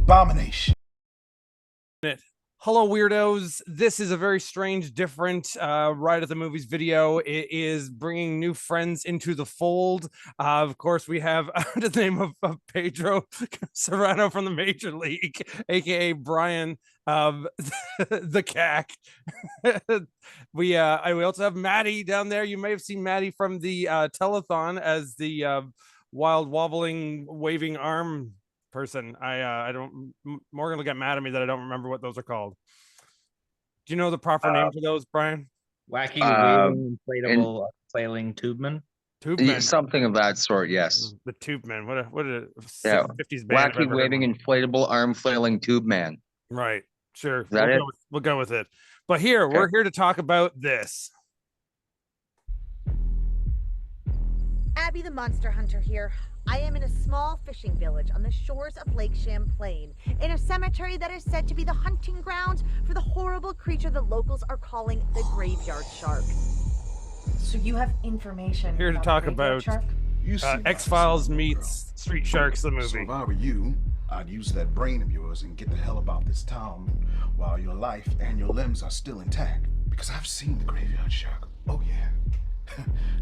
abomination. Hello, weirdos. This is a very strange, different Ride at the Movies video. It is bringing new friends into the fold. Of course, we have the name of Pedro Serrano from the Major League, aka Brian, the CAC. we also have Matty down there. You may have seen Matty from the telethon as the wild, wobbling, waving arm person. I don't. Morgan will get mad at me that I don't remember what those are called. Do you know the proper name for those, Brian? Wacky waving inflatable flailing tubeman. Tubeman. Something of that sort, yes. The Tubeman. What a 50s band. Wacky waving inflatable arm flailing tube man. Right. Sure. We'll go with it. But here, we're here to talk about this. Abby the Monster Hunter here. I am in a small fishing village on the shores of Lake Champlain, in a cemetery that is said to be the hunting ground for the horrible creature the locals are calling the graveyard shark. So you have information here to talk about X-Files meets Street Sharks, the movie. So if I were you, I'd use that brain of yours and get the hell about this town while your life and your limbs are still intact. Because I've seen the graveyard shark. Oh yeah.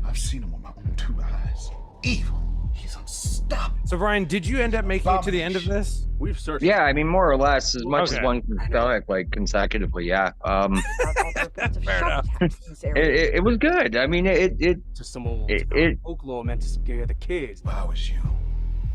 I've seen him with my own two eyes. Evil. He's unstoppable. So Brian, did you end up making it to the end of this? We've searched. Yeah, I mean, more or less, as much as one can spell it, like consecutively. Yeah. Fair enough. It was good. I mean, it just some old folklore meant to scare the kids. If I was you,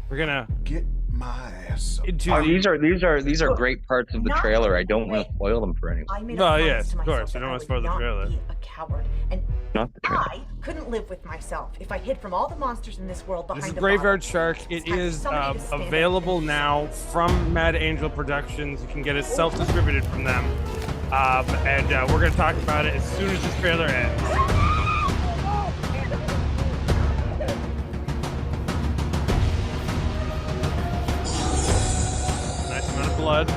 we're gonna get my ass up. These are great parts of the trailer. I don't want to spoil them for anyone. Oh yes, of course. I don't want to spoil the trailer. A coward, and not the trailer. I couldn't live with myself if I hid from all the monsters in this world behind this is the Graveyard Shark. It is available now from Mad Angel Productions. You can get it self-distributed from them, and we're gonna talk about it as soon as this trailer ends. Blood.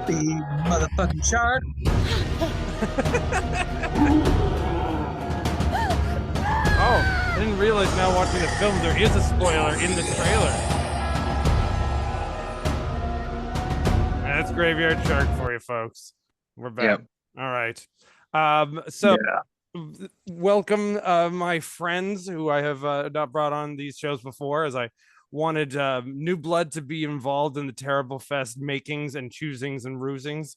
The motherfucking shark. Oh, I didn't realize now watching the film there is a spoiler in the trailer. That's Graveyard Shark for you folks. We're back. Yep. All right. Welcome, my friends who I have not brought on these shows before, as I wanted new blood to be involved in the Terriblefest makings and choosings and rusings.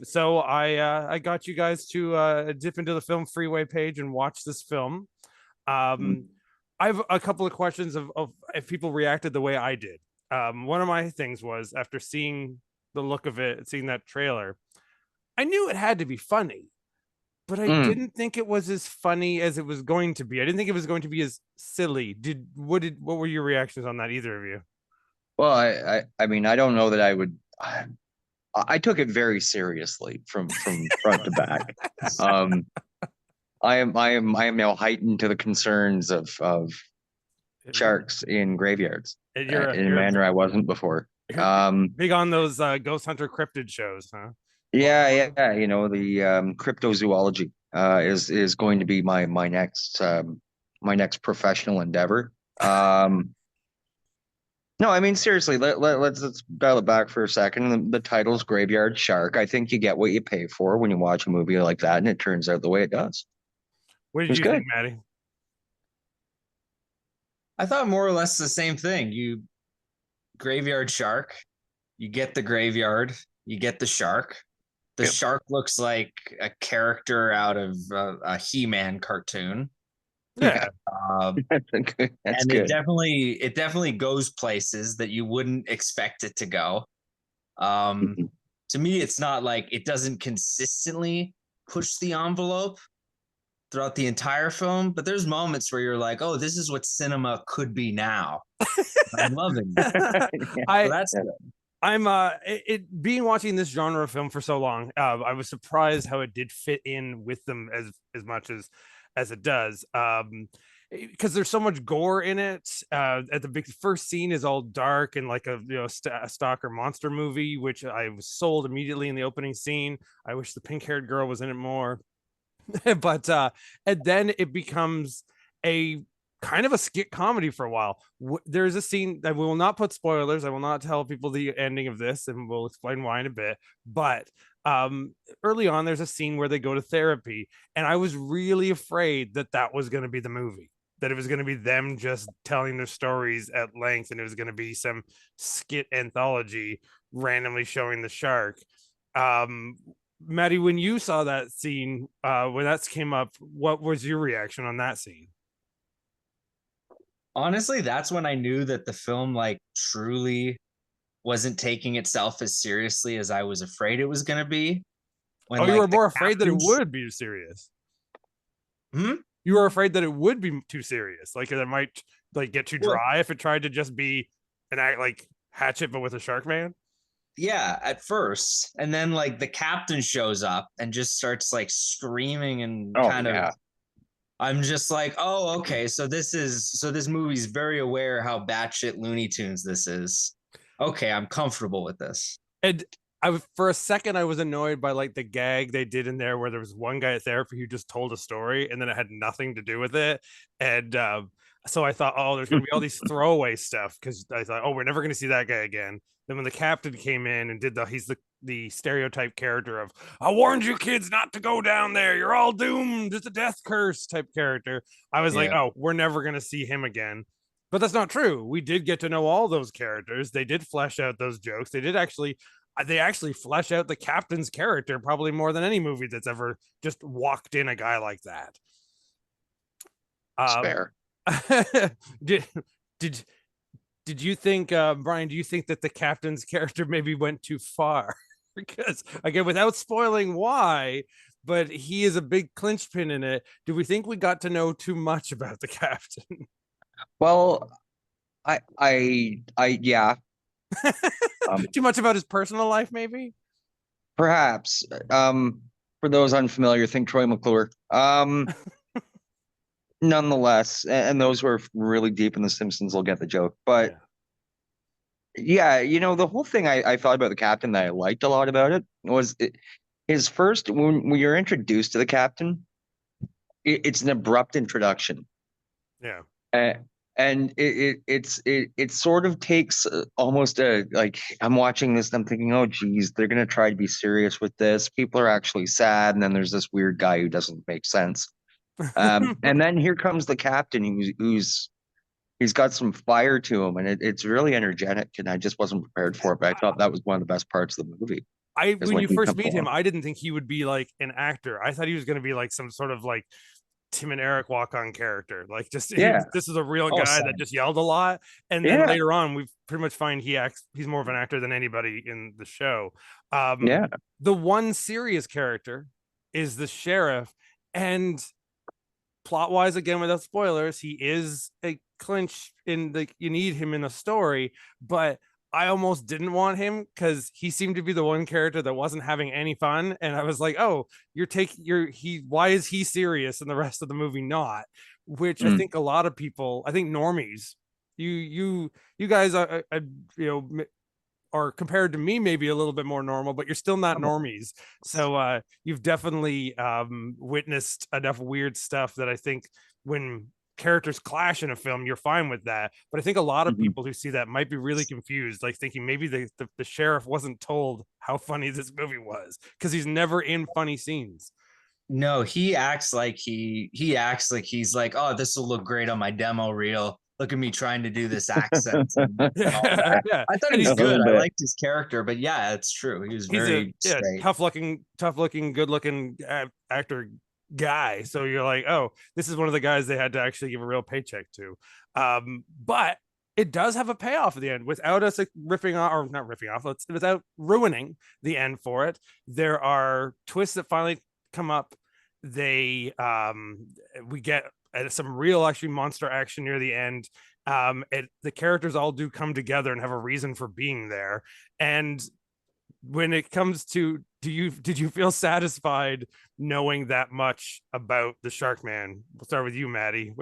So I got you guys to dip into the Film Freeway page and watch this film. I have a couple of questions of if people reacted the way I did. One of my things was, after seeing the look of it, seeing that trailer, I knew it had to be funny, but I didn't think it was as funny as it was going to be. I didn't think it was going to be as silly. What were your reactions on that, either of you? Well, I mean, I don't know that I would. I took it very seriously from front to back. I am now heightened to the concerns of sharks in graveyards in a manner I wasn't before. Big on those Ghost Hunter cryptid shows, huh? Yeah. You know, the cryptozoology is going to be my next professional endeavor. No, I mean, seriously, let's dial it back for a second. The title's Graveyard Shark. I think you get what you pay for when you watch a movie like that, and it turns out the way it does. What did you think, Matty? I thought more or less the same thing. You Graveyard Shark, you get the graveyard, you get the shark. The shark looks like a character out of a He-Man cartoon. Yeah, that's good. It definitely goes places that you wouldn't expect it to go. To me, it's not like it doesn't consistently push the envelope throughout the entire film, but there's moments where you're like, "Oh, this is what cinema could be now." I'm loving it. I'm being watching this genre of film for so long. I was surprised how it did fit in with them as much as it does. because there's so much gore in it. At the first scene is all dark and like a a stalker monster movie, which I was sold immediately in the opening scene. I wish the pink-haired girl was in it more. But and then it becomes a kind of a skit comedy for a while. There's a scene that we will not put spoilers. I will not tell people the ending of this, and we'll explain why in a bit. But early on, there's a scene where they go to therapy, and I was really afraid that that was going to be the movie, that it was going to be them just telling their stories at length, and it was going to be some skit anthology randomly showing the shark. Matty, when you saw that scene, when that came up, what was your reaction on that scene? Honestly, that's when I knew that the film like truly wasn't taking itself as seriously as I was afraid it was going to be. When, oh, you like, were the more afraid that it captains- would be serious. Hmm? You were afraid that it would be too serious, like it might like get too Well- dry if it tried to just be an act like Hatchet but with a shark man. Yeah, at first. And then like the captain shows up and just starts like screaming and kind of I'm just like, oh, okay. So this movie's very aware how batshit Looney Tunes this is. Okay, I'm comfortable with this. And for a second I was annoyed by like the gag they did in there where there was one guy at therapy who just told a story and then it had nothing to do with it. And so I thought, oh, there's gonna be all these throwaway stuff, because I thought, oh, we're never gonna see that guy again. Then when the captain came in and did he's the stereotype character of, I warned you kids not to go down there, you're all doomed, it's a death curse type character. I was like, oh, we're never gonna see him again. But that's not true. We did get to know all those characters. They did flesh out those jokes. They actually flesh out the captain's character probably more than any movie that's ever just walked in a guy like that. Fair. Did you think, Brian, do you think that the captain's character maybe went too far? Because again, without spoiling why, but he is a big clinch pin in it. Do we think we got to know too much about the captain? Well, yeah. Too much about his personal life, maybe? Perhaps. For those unfamiliar, think Troy McClure. Nonetheless, and those who are really deep in The Simpsons will get the joke. But yeah, the whole thing I thought about the captain that I liked a lot about it was his first, when you're introduced to the captain, it's an abrupt introduction. Yeah. And it sort of takes almost like, I'm watching this and I'm thinking, oh geez, they're gonna try to be serious with this. People are actually sad, and then there's this weird guy who doesn't make sense. And then here comes the captain he's got some fire to him, and it's really energetic, and I just wasn't prepared for it, but I thought that was one of the best parts of the movie. When you first meet him, I didn't think he would be like an actor. I thought he was going to be like some sort of like Tim and Eric walk-on character, like just this is a real guy that just yelled a lot. And then later on we pretty much find he's more of an actor than anybody in the show. The one serious character is the sheriff, and plot wise, again without spoilers, he is a clinch in you need him in a story, but I almost didn't want him because he seemed to be the one character that wasn't having any fun, and I was like, oh, why is he serious and the rest of the movie not? Which I think a lot of people, I think normies, you guys are are compared to me maybe a little bit more normal, but you're still not normies. So you've definitely witnessed enough weird stuff that I think when characters clash in a film, you're fine with that. But I think a lot of people who see that might be really confused, like thinking maybe the sheriff wasn't told how funny this movie was, because he's never in funny scenes. No, he acts like he's like, oh, this will look great on my demo reel. Look at me trying to do this accent. I thought he was good. I liked his character, but yeah, it's true. He was very straight. tough looking, good looking actor guy. So you're like, oh, this is one of the guys they had to actually give a real paycheck to. But it does have a payoff at the end without us without ruining the end for it. There are twists that finally come up. We get some real actually monster action near the end. The characters all do come together and have a reason for being there. And when it comes to, did you feel satisfied knowing that much about the Shark Man? We'll start with you, Matty.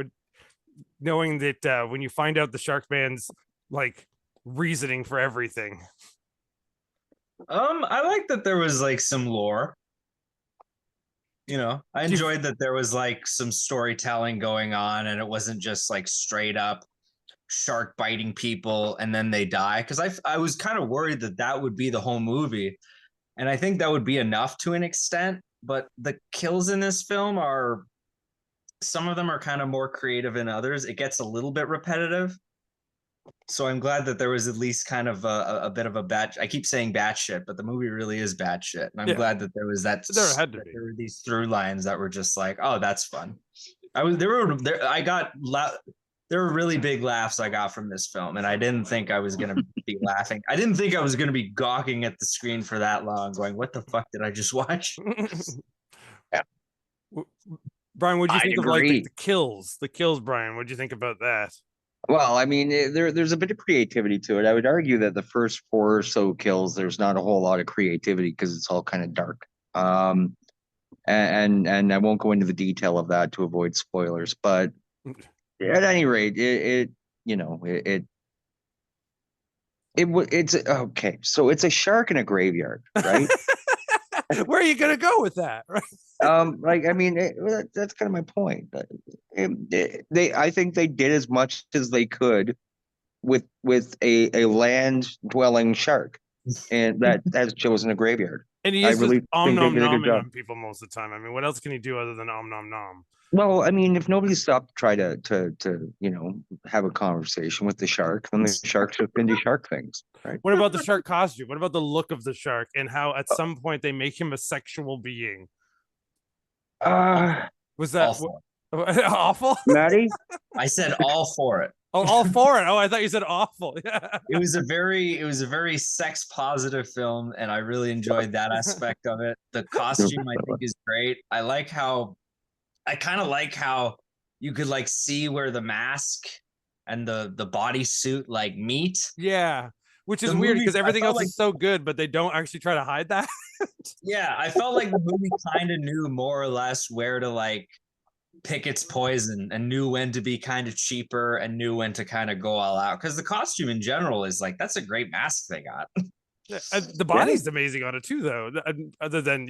knowing that when you find out the Shark Man's like reasoning for everything. I like that there was like some lore. You know, I enjoyed that there was like some storytelling going on, and it wasn't just like straight up shark biting people and then they die. Because I was kind of worried that that would be the whole movie, and I think that would be enough to an extent. But the kills in this film are, some of them are kind of more creative than others. It gets a little bit repetitive. So I'm glad that there was at least kind of a bit of a batch. I keep saying batshit, but the movie really is batshit. And I'm glad that there was that. There had to be. There were these through lines that were just like, oh, that's fun. There were really big laughs I got from this film, and I didn't think I was gonna be laughing. I didn't think I was gonna be gawking at the screen for that long, going, "What the fuck did I just watch?" Yeah. Brian, what do you think of like agree. the kills? The kills, Brian. What do you think about that? Well, I mean, there's a bit of creativity to it. I would argue that the first 4 or so kills, there's not a whole lot of creativity because it's all kind of dark. And I won't go into the detail of that to avoid spoilers, but at any rate, it's okay. So it's a shark in a graveyard, right? Where are you gonna go with that? Like, I mean, that's kind of my point. I think they did as much as they could with a land dwelling shark, and that has chosen a graveyard. And he I is really just om think they nom did a good nomming job. on people most of the time. I mean, what else can he do other than om nom nom? Well, I mean, if nobody stopped to try to have a conversation with the shark, then the shark's just into shark things, right? What about the shark costume? What about the look of the shark and how at some point they make him a sexual being? Was that Awful. awful? Matty? I said all for it. Oh, all for it. Oh, I thought you said awful. Yeah. It was a very sex positive film, and I really enjoyed that aspect of it. The costume I think is great. I kind of like how you could like see where the mask and the bodysuit like meet. Yeah. Which is The weird movie- because I everything felt else like- is so good, but they don't actually try to hide that. Yeah, I felt like the movie kind of knew more or less where to like pick its poison and knew when to be kind of cheaper and knew when to kind of go all out. Because the costume in general is like, that's a great mask they got. The body's amazing on it too, though. Other than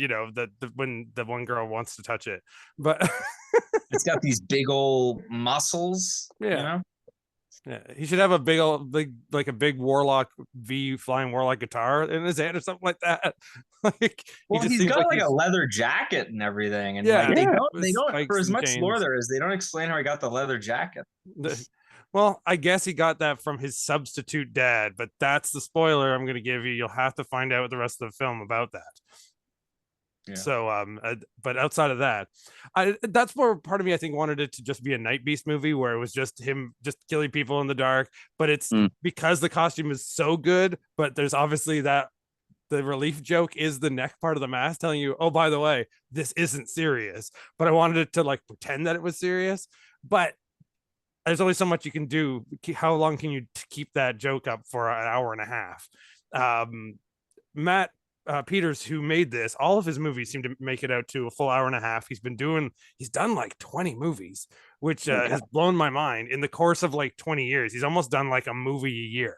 when the one girl wants to touch it, but It's got these big old muscles. Yeah. You know? yeah, he should have a big warlock flying warlock guitar in his hand or something like that. Like, Well, just he's seems got like he's- a leather jacket and everything, and Yeah. like, they Yeah. don't With spikes for as and much lore chains. there is, they don't explain how he got the leather jacket. Well, I guess he got that from his substitute dad, but that's the spoiler I'm going to give you. You'll have to find out the rest of the film about that. Yeah. So, but outside of that, that's where part of me I think wanted it to just be a Night Beast movie where it was just him just killing people in the dark. But it's because the costume is so good, but there's obviously that the relief joke is the neck part of the mask telling you, oh, by the way, this isn't serious. But I wanted it to like pretend that it was serious. But there's only so much you can do. How long can you keep that joke up for an hour and a half? Matt Peters, who made this, all of his movies seem to make it out to a full hour and a half. He's done like 20 movies, which has blown my mind. In the course of like 20 years, he's almost done like a movie a year.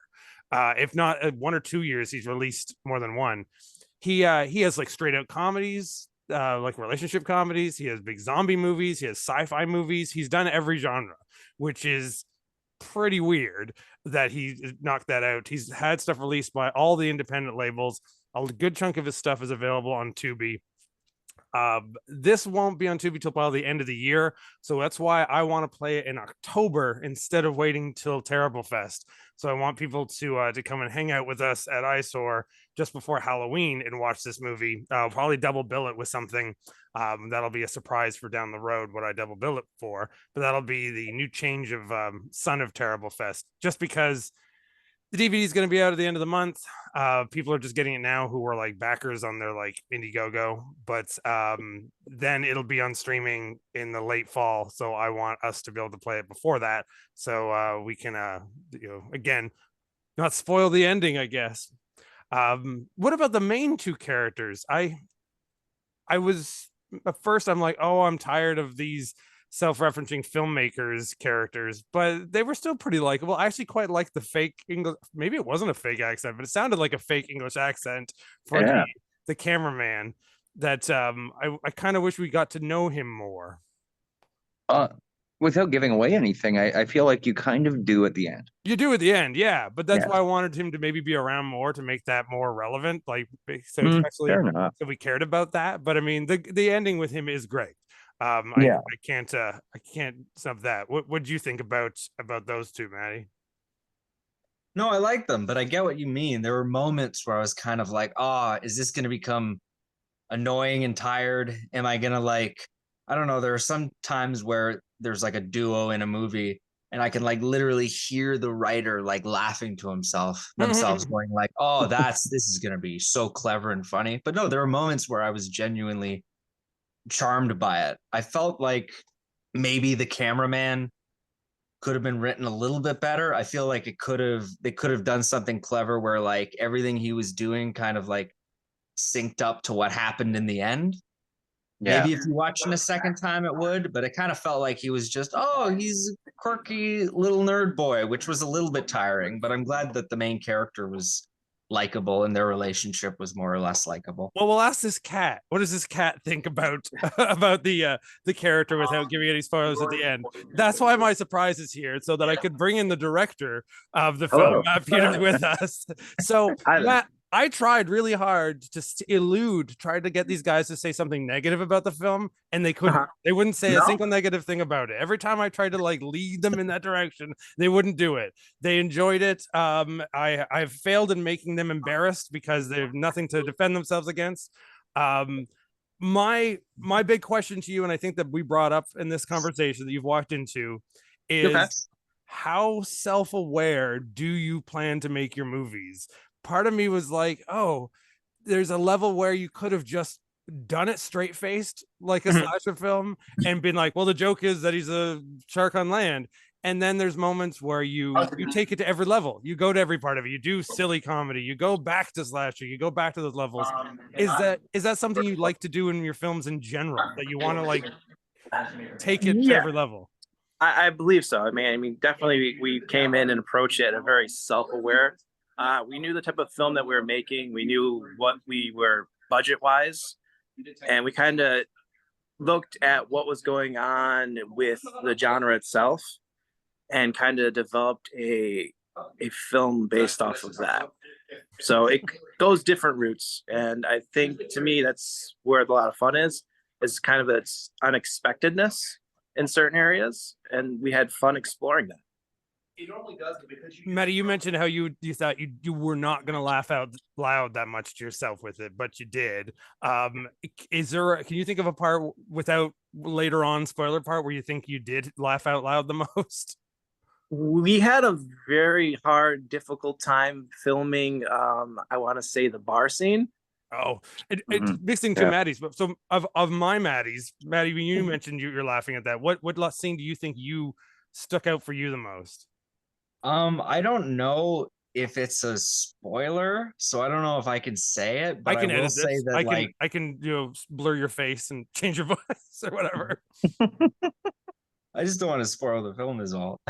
If not 1 or 2 years, he's released more than one. He has like straight out comedies, like relationship comedies. He has big zombie movies. He has sci-fi movies. He's done every genre, which is pretty weird that he knocked that out. He's had stuff released by all the independent labels. A good chunk of his stuff is available on Tubi. This won't be on Tubi till probably the end of the year, so that's why I want to play it in October instead of waiting till Terriblefest. So I want people to come and hang out with us at Eyesore just before Halloween and watch this movie. I'll probably double bill it with something that'll be a surprise for down the road what I double bill it for, but that'll be the new change of Son of Terriblefest, just because the DVD is going to be out at the end of the month. People are just getting it now who are like backers on their like Indiegogo, but then it'll be on streaming in the late fall. So I want us to be able to play it before that, so we can again not spoil the ending, I guess. What about the main two characters? I was at first I'm like, oh, I'm tired of these self-referencing filmmakers characters, but they were still pretty likable. I actually quite liked the fake English. Maybe it wasn't a fake accent, but it sounded like a fake English accent for the cameraman. That I kind of wish we got to know him more. Without giving away anything, I feel like you kind of do at the end. You do at the end, yeah, but that's why I wanted him to maybe be around more to make that more relevant, like so especially if we cared about that. But I mean, the ending with him is great. I can't snub that. What do you think about those two, Matty? No, I like them, but I get what you mean. There were moments where I was kind of like, is this going to become annoying and tired? Am I going to like, I don't know. There are some times where there's like a duo in a movie and I can like literally hear the writer like laughing to themselves going like, this is going to be so clever and funny. But no, there were moments where I was genuinely charmed by it. I felt like maybe the cameraman could have been written a little bit better. I feel like they could have done something clever where like everything he was doing kind of like synced up to what happened in the end. Maybe if you watched it a second time it would, but it kind of felt like he was just, he's a quirky little nerd boy, which was a little bit tiring, but I'm glad that the main character was likable and their relationship was more or less likable. Well, we'll ask this cat. What does this cat think about the character without giving any spoilers at the end? That's why my surprise is here, so that I could bring in the director of the film, Peter's with us. So Matt, I tried really hard to tried to get these guys to say something negative about the film, and they couldn't. They wouldn't say a single negative thing about it. Every time I tried to like lead them in that direction, they wouldn't do it. They enjoyed it. I've failed in making them embarrassed because they have nothing to defend themselves against. My big question to you, and I think that we brought up in this conversation that you've walked into, is how self-aware do you plan to make your movies? Part of me was like, there's a level where you could have just done it straight-faced like a slasher film and been like, well, the joke is that he's a shark on land. And then there's moments where you take it to every level. You go to every part of it. You do silly comedy. You go back to slasher. You go back to those levels. Is that something you like to do in your films in general, that you want to like take it to every level? I believe so. I mean, definitely we came in and approached it very self-aware. We knew the type of film that we were making. We knew what we were budget-wise, and we kind of looked at what was going on with the genre itself and kind of developed a film based off of that. So it goes different routes, and I think to me that's where a lot of fun is kind of its unexpectedness in certain areas, and we had fun exploring that. It normally does because Matty, you mentioned how you thought you were not going to laugh out loud that much to yourself with it, but you did. Can you think of a part without later on spoiler part where you think you did laugh out loud the most? We had a very hard, difficult time filming. I want to say the bar scene. It's mixing two Matties, but so of my Matties, Matty, when you mentioned you're laughing at that, what scene do you think you stuck out for you the most? I don't know if it's a spoiler, so I don't know if I can say it, but I can edit say that I can blur your face and change your voice or whatever. I just don't want to spoil the film is all.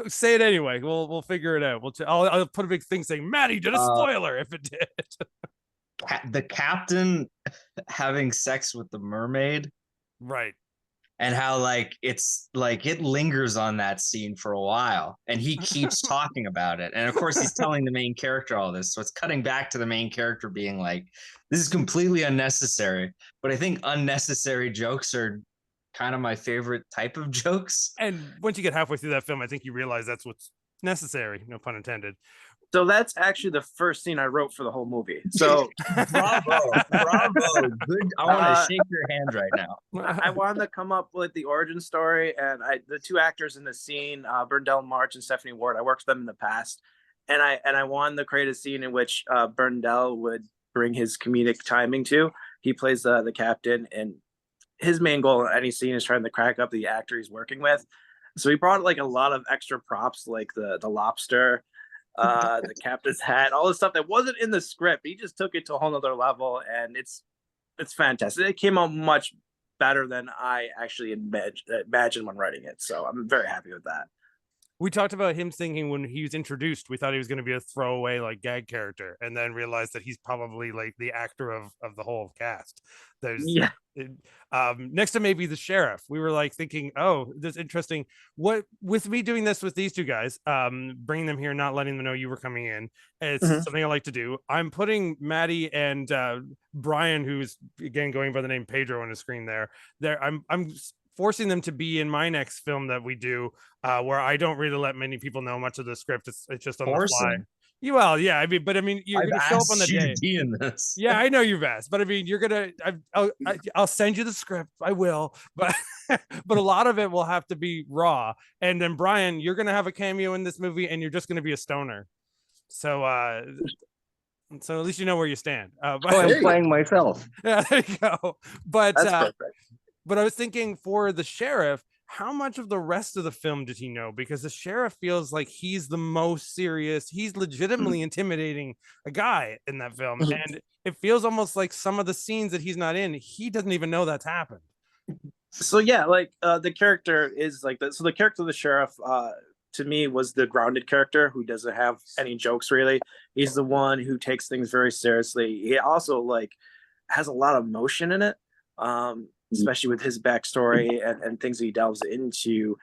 Say it anyway. We'll figure it out. I'll put a big thing saying Matty did a spoiler if it did. The captain having sex with the mermaid. Right. And how like it's like it lingers on that scene for a while and he keeps talking about it. And of course he's telling the main character all this. So it's cutting back to the main character being like, this is completely unnecessary. But I think unnecessary jokes are kind of my favorite type of jokes. And once you get halfway through that film, I think you realize that's what's necessary, no pun intended. So that's actually the first scene I wrote for the whole movie. So bravo. Good. I want to shake your hand right now. I wanted to come up with the origin story, and the two actors in the scene, Burndell March and Stephanie Ward, I worked with them in the past, and I wanted to create a scene in which Burndell would bring his comedic timing to. He plays the captain, and his main goal in any scene is trying to crack up the actor he's working with. So he brought like a lot of extra props, like the lobster, the captain's hat, all the stuff that wasn't in the script. He just took it to a whole nother level, and it's fantastic. It came out much better than I actually imagined when writing it. So I'm very happy with that. We talked about him thinking when he was introduced, we thought he was going to be a throwaway like gag character, and then realized that he's probably like the actor of the whole cast. There's next to maybe the sheriff. We were like thinking, oh, this is interesting. What with me doing this with these two guys, bringing them here, not letting them know you were coming in. It's something I like to do. I'm putting Matty and Brian, who's again going by the name Pedro on the screen there. I'm forcing them to be in my next film that we do, where I don't really let many people know much of the script. It's just on the fly. Well, yeah, I mean, you're gonna show up on the day. To be in this. Yeah, I know you've asked, but I mean, you're gonna. I'll send you the script. I will, but but a lot of it will have to be raw. And then Brian, you're gonna have a cameo in this movie, and you're just gonna be a stoner. So at least you know where you stand. I'm playing myself. Yeah, there you go. But That's perfect. But I was thinking for the sheriff, how much of the rest of the film did he know? Because the sheriff feels like he's the most serious. He's legitimately intimidating a guy in that film. And it feels almost like some of the scenes that he's not in, he doesn't even know that's happened. So yeah, like the character is like that. So the character of the sheriff, to me, was the grounded character who doesn't have any jokes really. He's the one who takes things very seriously. He also like has a lot of emotion in it. Especially with his backstory and things that he delves into.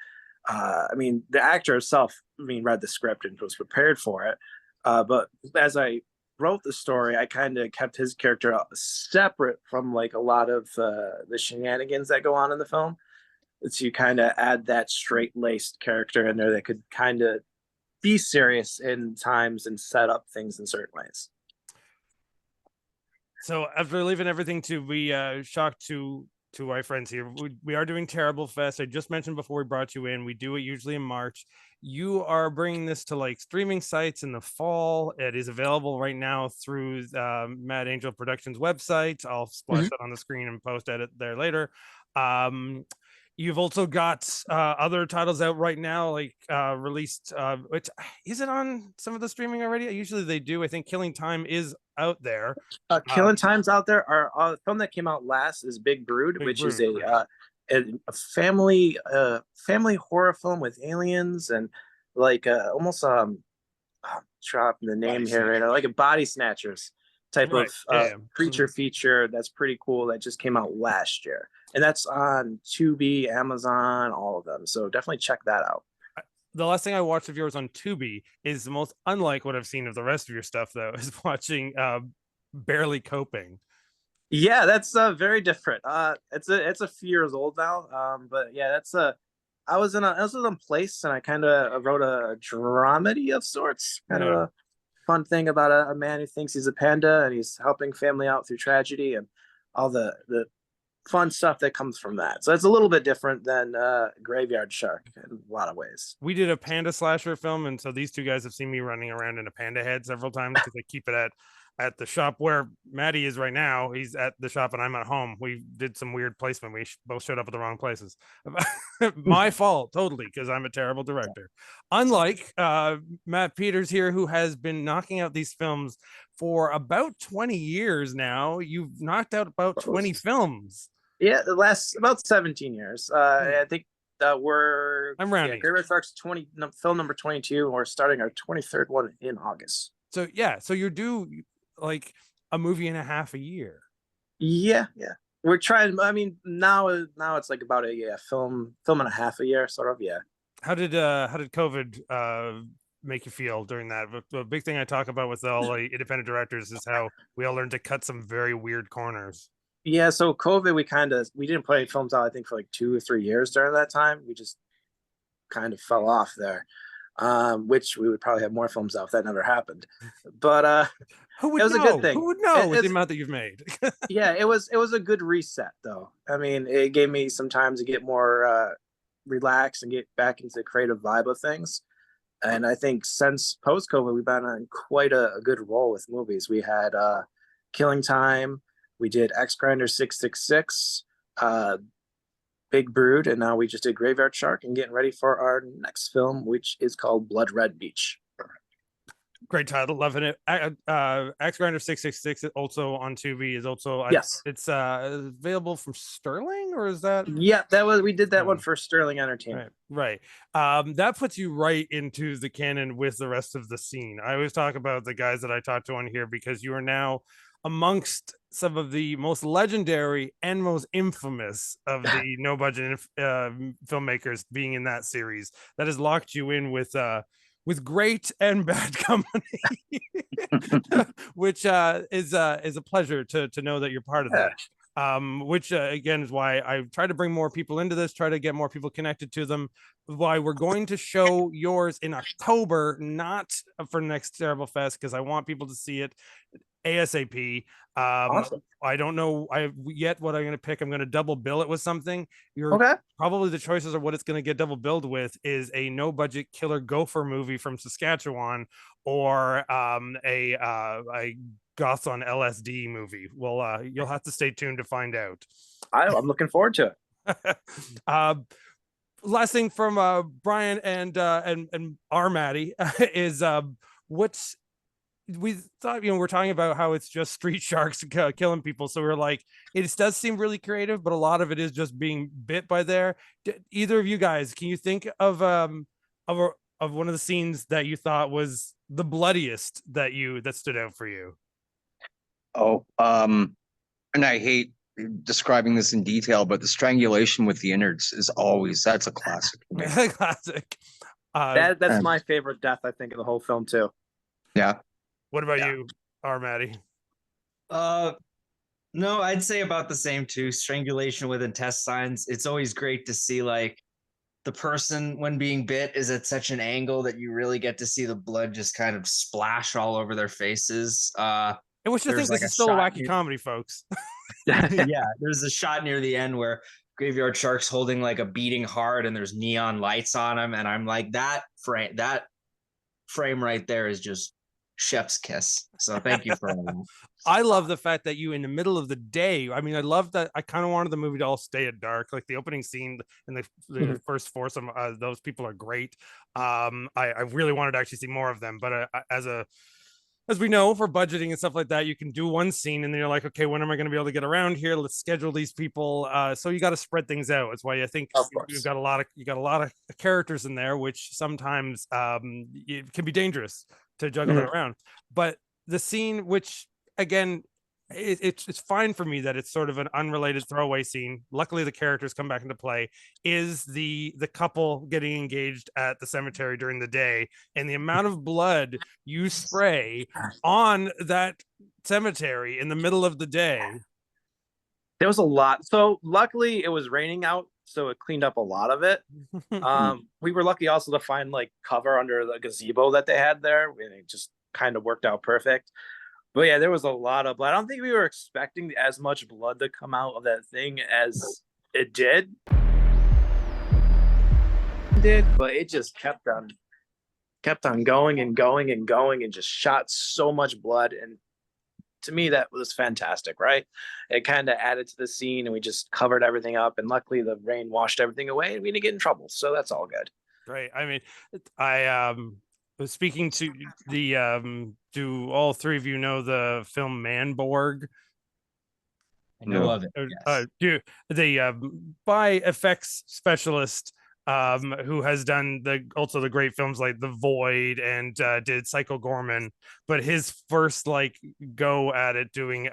I mean, the actor himself, read the script and was prepared for it. But as I wrote the story, I kind of kept his character separate from like a lot of the shenanigans that go on in the film. To kind of add that straight-laced character in there that could kind of be serious in times and set up things in certain ways. So after leaving everything to be shocked to our friends here, we are doing Terriblefest. I just mentioned before we brought you in, we do it usually in March. You are bringing this to like streaming sites in the fall. It is available right now through Mad Angel Productions website. I'll splash that on the screen and post edit there later. You've also got other titles out right now, like released. Which is it on some of the streaming already? Usually they do. I think Killing Time is out there. Killing Time's out there. Our film that came out last is Big Brood, which is a family horror film with aliens and like almost dropping the name here, right? Like a Body Snatchers type of creature feature that's pretty cool that just came out last year. And that's on Tubi, Amazon, all of them. So definitely check that out. The last thing I watched of yours on Tubi is the most unlike what I've seen of the rest of your stuff, though, is watching Barely Coping. Yeah, that's very different. It's a few years old now. But yeah, that's I was in a place and I kind of wrote a dramedy of sorts, kind of a fun thing about a man who thinks he's a panda and he's helping family out through tragedy and all the fun stuff that comes from that. So it's a little bit different than Graveyard Shark in a lot of ways. We did a panda slasher film, and so these two guys have seen me running around in a panda head several times because I keep it at the shop where Matty is right now. He's at the shop and I'm at home. We did some weird placement. We both showed up at the wrong places. My fault, totally, because I'm a terrible director. Unlike Matt Peters here, who has been knocking out these films for about 20 years now. You've knocked out about 20 films. Yeah, the last about 17 years. I think I'm rounding. Graveyard Shark's film number 22, and we're starting our 23rd one in August. So yeah, so you're due like a movie and a half a year. Yeah. We're trying. I mean, now it's like about a film and a half a year, sort of. Yeah. How did COVID make you feel during that? The big thing I talk about with all the independent directors is how we all learned to cut some very weird corners. Yeah, so COVID, we didn't put any films out, I think, for like 2 or 3 years during that time. We just kind of fell off there, which we would probably have more films out if that never happened. But it was a good thing. Who would know with the amount that you've made? Yeah, it was a good reset, though. I mean, it gave me some time to get more relaxed and get back into the creative vibe of things. And I think since post-COVID, we've been on quite a good roll with movies. We had Killing Time. We did X Grinder 666, Big Brood, and now we just did Graveyard Shark and getting ready for our next film, which is called Blood Red Beach. Great title, loving it. Axe Grinder 666 also on Tubi is also Yes. it's available from Sterling, or is that Yeah, we did that one Oh. for Sterling Entertainment. right? That puts you right into the canon with the rest of the scene. I always talk about the guys that I talked to on here because you are now amongst some of the most legendary and most infamous of the no budget filmmakers being in that series. That has locked you in with great and bad company, which is a pleasure to know that you're part of that. Which again is why I try to bring more people into this, try to get more people connected to them. Why we're going to show yours in October, not for next Terrible Fest, because I want people to see it ASAP. Awesome. I don't know yet what I'm going to pick. I'm going to double bill it with something. Okay. Probably the choices of what it's going to get double billed with is a no budget killer gopher movie from Saskatchewan, or a goths on LSD movie. Well, you'll have to stay tuned to find out. I'm looking forward to it. Last thing from Brian and our Matty is what's we thought, we're talking about how it's just street sharks killing people, so we're like, it does seem really creative, but a lot of it is just being bit by there. Either of you guys, can you think of one of the scenes that you thought was the bloodiest that stood out for you? Oh, and I hate describing this in detail, but the strangulation with the innards that's a classic for me. Classic. That's my favorite death, I think, of the whole film too. Yeah. What about you, R. Matty? No, I'd say about the same too. Strangulation with intestines. It's always great to see like the person when being bit is at such an angle that you really get to see the blood just kind of splash all over their faces. And we should think there's this like is still a shot wacky comedy, folks. Yeah, there's a shot near the end where GraveyardShark's holding like a beating heart and there's neon lights on him, and I'm like, that frame right there is just chef's kiss. So thank you for that. I love the fact that you, in the middle of the day, I mean, I love that. I kind of wanted the movie to all stay at dark, like the opening scene and the first foursome. Those people are great. I really wanted to actually see more of them, but as we know, for budgeting and stuff like that, you can do one scene and then you're like, okay, when am I going to be able to get around here? Let's schedule these people. So you got to spread things out. That's why I think you got a lot of characters in there, which sometimes it can be dangerous to juggle that around. But the scene, which again, it's fine for me that it's sort of an unrelated throwaway scene. Luckily, the characters come back into play. Is the couple getting engaged at the cemetery during the day, and the amount of blood you spray on that cemetery in the middle of the day? There was a lot. So luckily, it was raining out, so it cleaned up a lot of it. We were lucky also to find like cover under the gazebo that they had there, and it just kind of worked out perfect. But yeah, there was a lot of blood. I don't think we were expecting as much blood to come out of that thing as it did. But it just kept on going and going and going and just shot so much blood. And to me, that was fantastic, right? It kind of added to the scene, and we just covered everything up. And luckily, the rain washed everything away, and we didn't get in trouble. So that's all good. Right. I mean, I was speaking to the do all three of you know the film Manborg? I know of it. Yes. By effects specialist who has done also the great films like The Void and did Psycho Gorman, but his first go at it doing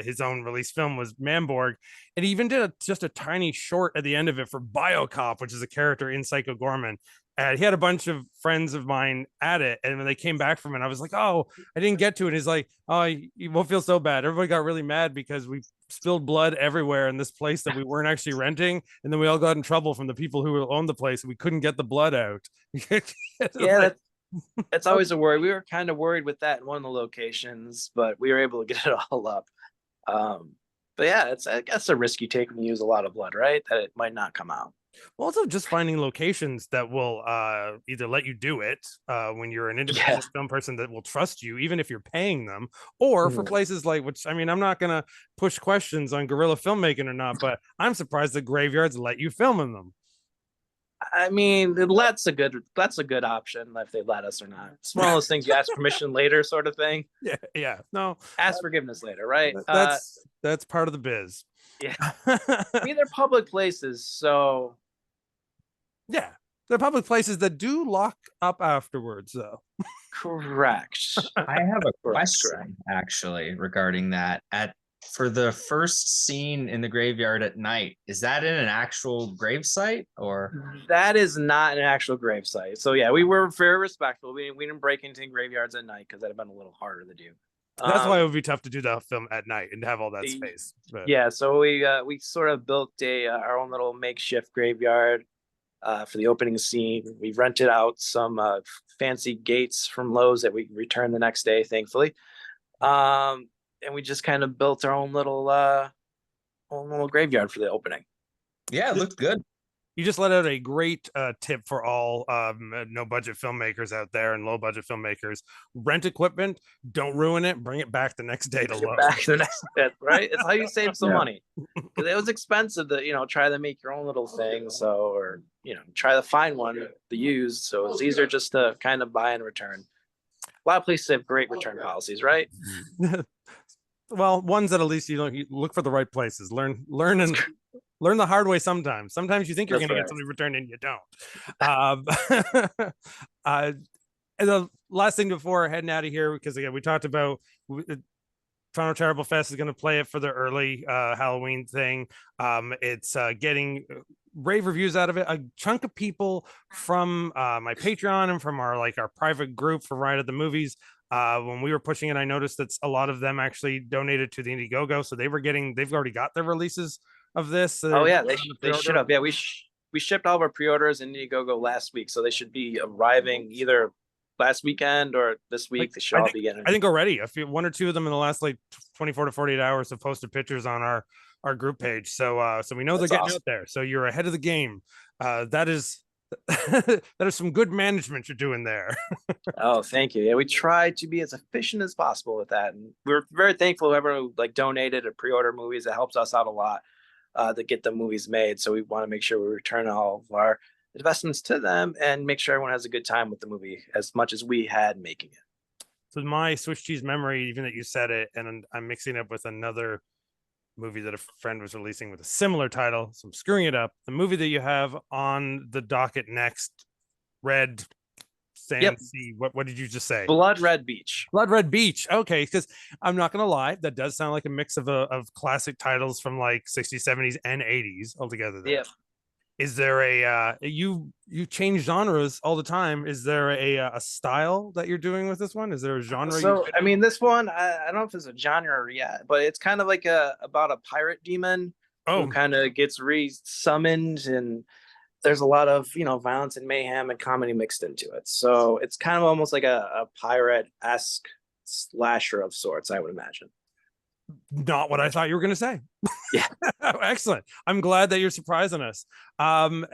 his own release film was Manborg, and he even did just a tiny short at the end of it for Biocop, which is a character in Psycho Gorman. And he had a bunch of friends of mine at it, and when they came back from it, I was like, "Oh, I didn't get to it." He's like, "Oh, you won't feel so bad." Everybody got really mad because we spilled blood everywhere in this place that we weren't actually renting, and then we all got in trouble from the people who owned the place, and we couldn't get the blood out. Yeah, that's always a worry. We were kind of worried with that in one of the locations, but we were able to get it all up. But yeah, I guess a risk you take when you use a lot of blood, right? That it might not come out. Also, just finding locations that will either let you do it when you're an independent film person that will trust you, even if you're paying them, or for places like, which, I mean, I'm not going to push questions on guerrilla filmmaking or not, but I'm surprised that graveyards let you film in them. I mean, that's a good option if they let us or not. It's one of those things you ask permission later, sort of thing. Yeah. No, Ask forgiveness later, right? that's part of the biz. Yeah. I mean, they're public places, so yeah, they're public places that do lock up afterwards, though. correct. I have a Correct. question actually regarding that. For the first scene in the graveyard at night, is that in an actual grave site or? That is not an actual grave site. So yeah, we were very respectful. We didn't break into graveyards at night because that'd have been a little harder to do. That's why it would be tough to do the film at night and have all that space. But. Yeah, so we sort of built our own little makeshift graveyard for the opening scene. We rented out some fancy gates from Lowe's that we returned the next day, thankfully. And we just kind of built our own little graveyard for the opening. Yeah, it looked good. You just let out a great tip for all no budget filmmakers out there and low budget filmmakers. Rent equipment, don't ruin it, bring it back the next day to Lowe's. Back the next day, right? It's how you save some money. Because it was expensive to, try to make your own little thing. So, or, try to find one to use. So it's easier just to kind of buy and return. A lot of places have great return policies, right? Well, ones that at least you look for the right places. Learn the hard way sometimes. Sometimes you think you're going to get something returned and you don't. And the last thing before heading out of here, because again, we talked about Son of Terriblefest is going to play it for the early Halloween thing. It's getting rave reviews out of it. A chunk of people from my Patreon and from our private group for Ride at the Movies. When we were pushing it, I noticed that a lot of them actually donated to the Indiegogo, so they've already got their releases of this. Oh yeah, they should have. Yeah, we shipped all of our pre-orders in Indiegogo last week, so they should be arriving either last weekend or this week. They should all be getting. I think already one or two of them in the last 24 to 48 hours have posted pictures on our group page. So we know they're getting out there. So you're ahead of the game. That is some good management you're doing there. Oh, thank you. Yeah, we try to be as efficient as possible with that, and we're very thankful whoever donated or pre-order movies. It helps us out a lot to get the movies made. So we want to make sure we return all of our investments to them and make sure everyone has a good time with the movie as much as we had making it. So my Swiss cheese memory, even that you said it, and I'm mixing it up with another movie that a friend was releasing with a similar title, so I'm screwing it up. The movie that you have on the docket next, Red Sand Sea. What did you just say? Blood Red Beach. Blood Red Beach. Okay, because I'm not gonna lie, that does sound like a mix of classic titles from 60s, 70s, and 80s altogether. Yeah. Is there a you change genres all the time? Is there a style that you're doing with this one? Is there a genre? So I mean, this one I don't know if it's a genre yet, but it's kind of about a pirate demon who kind of gets re-summoned, and there's a lot of violence and mayhem and comedy mixed into it. So it's kind of almost like a pirate-esque slasher of sorts, I would imagine. Not what I thought you were going to say. Yeah. Excellent. I'm glad that you're surprising us. And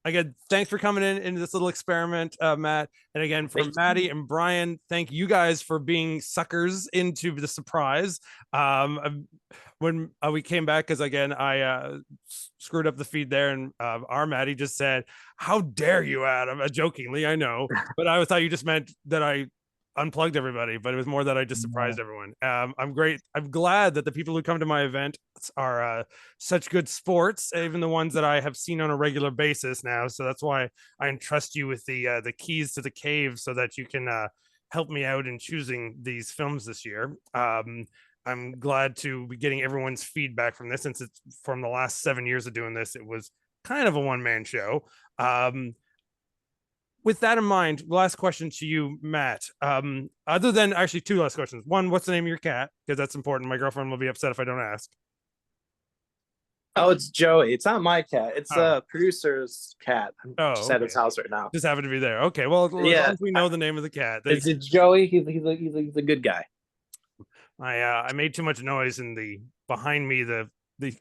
again, thanks for coming into this little experiment, Matt. And again, for Matty and Brian, thank you guys for being suckers into the surprise. When we came back, because again, I screwed up the feed there, and our Matty just said, "How dare you, Adam?" Jokingly, I know, but I thought you just meant that I unplugged everybody, but it was more that I just surprised everyone. I'm glad that the people who come to my event are such good sports, even the ones that I have seen on a regular basis now. So that's why I entrust you with the keys to the cave, so that you can help me out in choosing these films this year. I'm glad to be getting everyone's feedback from this, since it's from the last 7 years of doing this, it was kind of a one-man show. With that in mind, last question to you, Matt. Other than actually two last questions. One, what's the name of your cat? Because that's important. My girlfriend will be upset if I don't ask. Oh, it's Joey. It's not my cat. It's a producer's cat. I'm just at his house right now. Just happen to be there. Okay, well, as long as we know the name of the cat. It's Joey. He's a good guy. I made too much noise in behind me, the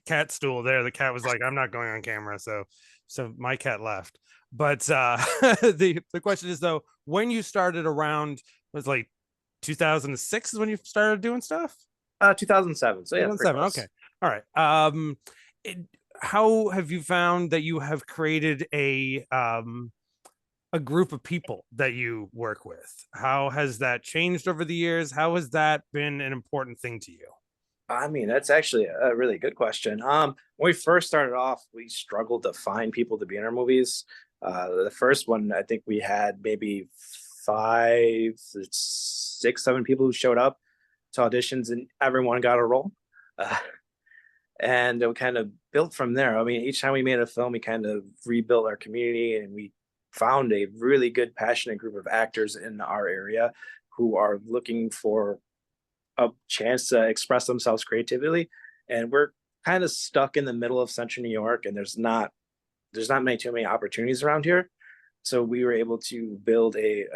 cat stool there. The cat was like, "I'm not going on camera," so my cat left. But the question is, though, when you started around, was 2006 is when you started doing stuff? 2007. So yeah, 2007. Okay. All right. how have you found that you have created a group of people that you work with? How has that changed over the years? How has that been an important thing to you? I mean, that's actually a really good question. When we first started off, we struggled to find people to be in our movies. The first one, I think we had maybe 5, 6, 7 people who showed up to auditions, and everyone got a role. Uh, and it kind of built from there. I mean, each time we made a film, we kind of rebuilt our community, and we found a really good, passionate group of actors in our area who are looking for a chance to express themselves creatively. And we're kind of stuck in the middle of central New York, and there's not too many opportunities around here. So we were able to build a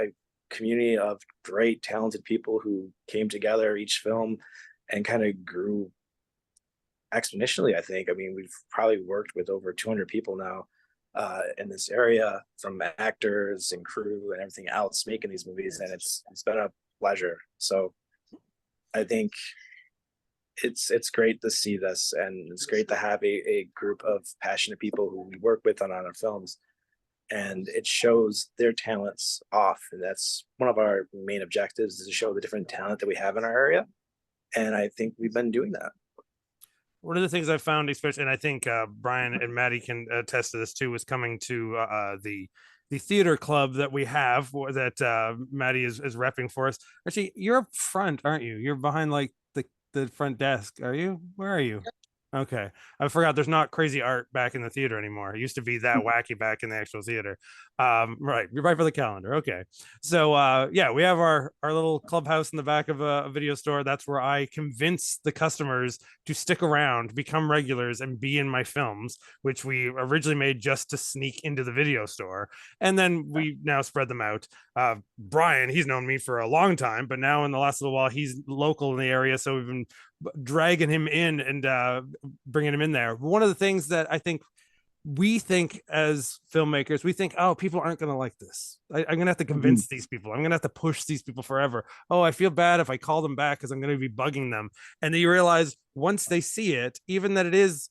community of great, talented people who came together each film and kind of grew exponentially, I think. I mean, we've probably worked with over 200 people now in this area, from actors and crew and everything else making these movies, and it's been a pleasure. So I think it's great to see this, and it's great to have a group of passionate people who we work with on our films, and it shows their talents off. And that's one of our main objectives, is to show the different talent that we have in our area. And I think we've been doing that. One of the things I found, especially, and I think Brian and Matty can attest to this too, was coming to the theater club that we have, that Matty is repping for us. Actually, you're up front, aren't you? You're behind like the front desk. Are you? Where are you? Okay, I forgot there's not crazy art back in the theater anymore. It used to be that wacky back in the actual theater. Right, you're right for the calendar. Okay, so yeah, we have our little clubhouse in the back of a video store. That's where I convince the customers to stick around, become regulars, and be in my films, which we originally made just to sneak into the video store, and then we now spread them out. Brian, he's known me for a long time, but now in the last little while, he's local in the area, so we've been dragging him in and bringing him in there. One of the things that I think we think as filmmakers, we think, oh, people aren't going to like this. I'm going to have to convince these people. I'm going to have to push these people forever. Oh, I feel bad if I call them back because I'm going to be bugging them. And then you realize once they see it, even that it is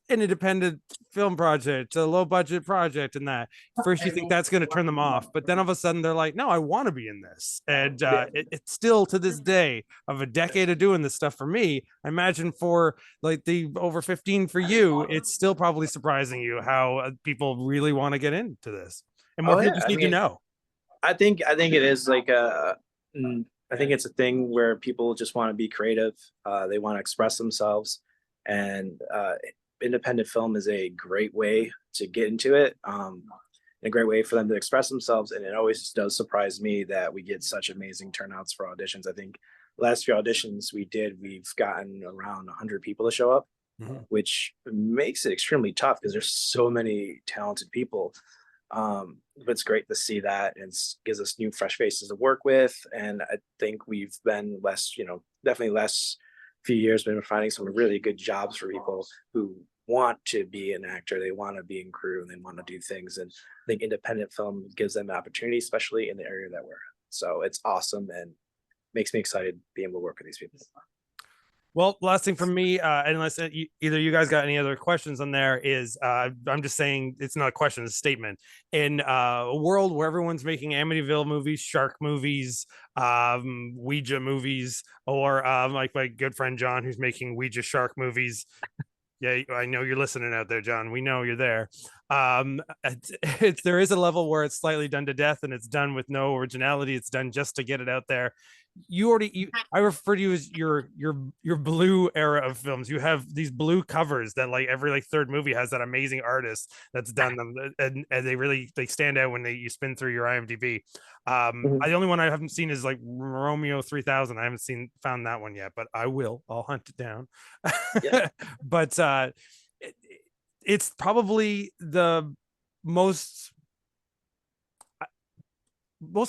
an independent film project, a low budget project, and that first you think that's going to turn them off, but then all of a sudden they're like, no, I want to be in this. And it's still to this day, of a decade of doing this stuff for me, I imagine for like the over 15 for you, it's still probably surprising you how people really want to get into this, and more people just need to know. I think it is like I think it's a thing where people just want to be creative. They want to express themselves, and independent film is a great way to get into it, a great way for them to express themselves. And it always does surprise me that we get such amazing turnouts for auditions. I think last few auditions we did, we've gotten around 100 people to show up, which makes it extremely tough because there's so many talented people. But it's great to see that, and gives us new, fresh faces to work with. And I think we've been definitely less few years been finding some really good jobs for people who want to be an actor, they want to be in crew, and they want to do things. And I think independent film gives them an opportunity, especially in the area that we're in. So it's awesome and makes me excited being able to work with these people. Well, last thing from me, unless either you guys got any other questions on there, is I'm just saying, it's not a question, it's a statement. In a world where everyone's making Amityville movies, shark movies, Ouija movies, or like my good friend John, who's making Ouija shark movies. Yeah, I know you're listening out there, John. We know you're there. There is a level where it's slightly done to death, and it's done with no originality. It's done just to get it out there. I refer to you as your blue era of films. You have these blue covers that like every like third movie has that amazing artist that's done them, and they stand out when you spin through your IMDb. The only one I haven't seen is like Romeo 3000. I haven't found that one yet, but I will. I'll hunt it down. Yeah. But it's probably the most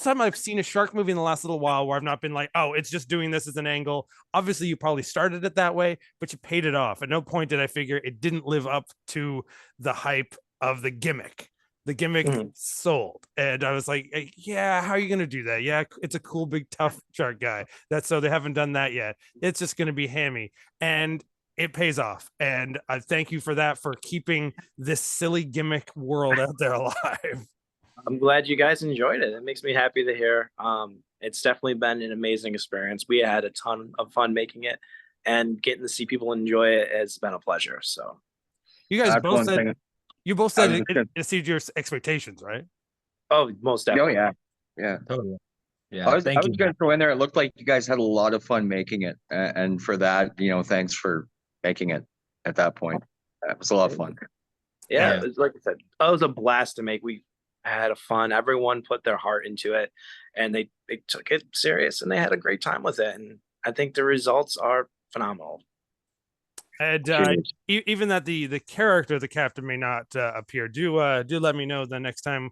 time I've seen a shark movie in the last little while where I've not been like, oh, it's just doing this as an angle. Obviously, you probably started it that way, but you paid it off. At no point did I figure it didn't live up to the hype of the gimmick. The gimmick sold. And I was like, yeah, how are you going to do that? Yeah, it's a cool, big, tough shark guy. So they haven't done that yet. It's just going to be hammy. And it pays off. And I thank you for that, for keeping this silly gimmick world out there alive. I'm glad you guys enjoyed it. It makes me happy to hear. It's definitely been an amazing experience. We had a ton of fun making it, and getting to see people enjoy it has been a pleasure. So you guys That's both one said thing. you both said it gonna- exceeded your expectations, right? oh, most Oh definitely. yeah. Totally. Yeah. I was Thank you. gonna throw in there. It looked like you guys had a lot of fun making it, and for that, thanks for making it at that point. It was a lot of fun. Yeah, Yeah. it was, like I said, it was a blast to make. We had a fun. Everyone put their heart into it, and they took it serious, and they had a great time with it. And I think the results are phenomenal. And Cheers. even that the character, the captain, may not appear, do let me know the next time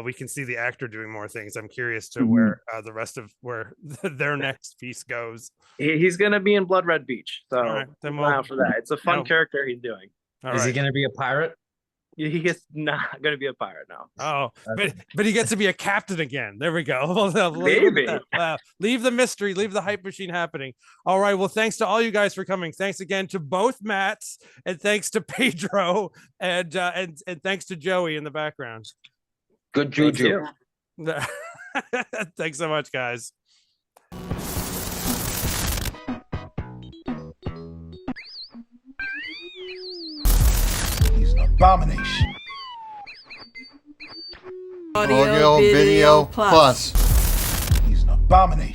we can see the actor doing more things. I'm curious to where the rest of where their next piece goes. He's gonna be in Blood Red Beach, so All right, then keep an we'll- eye out for that. It's a fun no. character he's doing. All Is he right. going to be a pirate? He is not gonna be a pirate now. Oh, Okay. but he gets to be a captain again. There we go. We'll leave it at Maybe. that. Wow. Leave the mystery, leave the hype machine happening. All right. Well, thanks to all you guys for coming. Thanks again to both Matts, and thanks to Pedro, and thanks to Joey in the background. Good Thank juju. you. Thanks so much, guys. He's an abomination. Audio Video Plus. He's an abomination.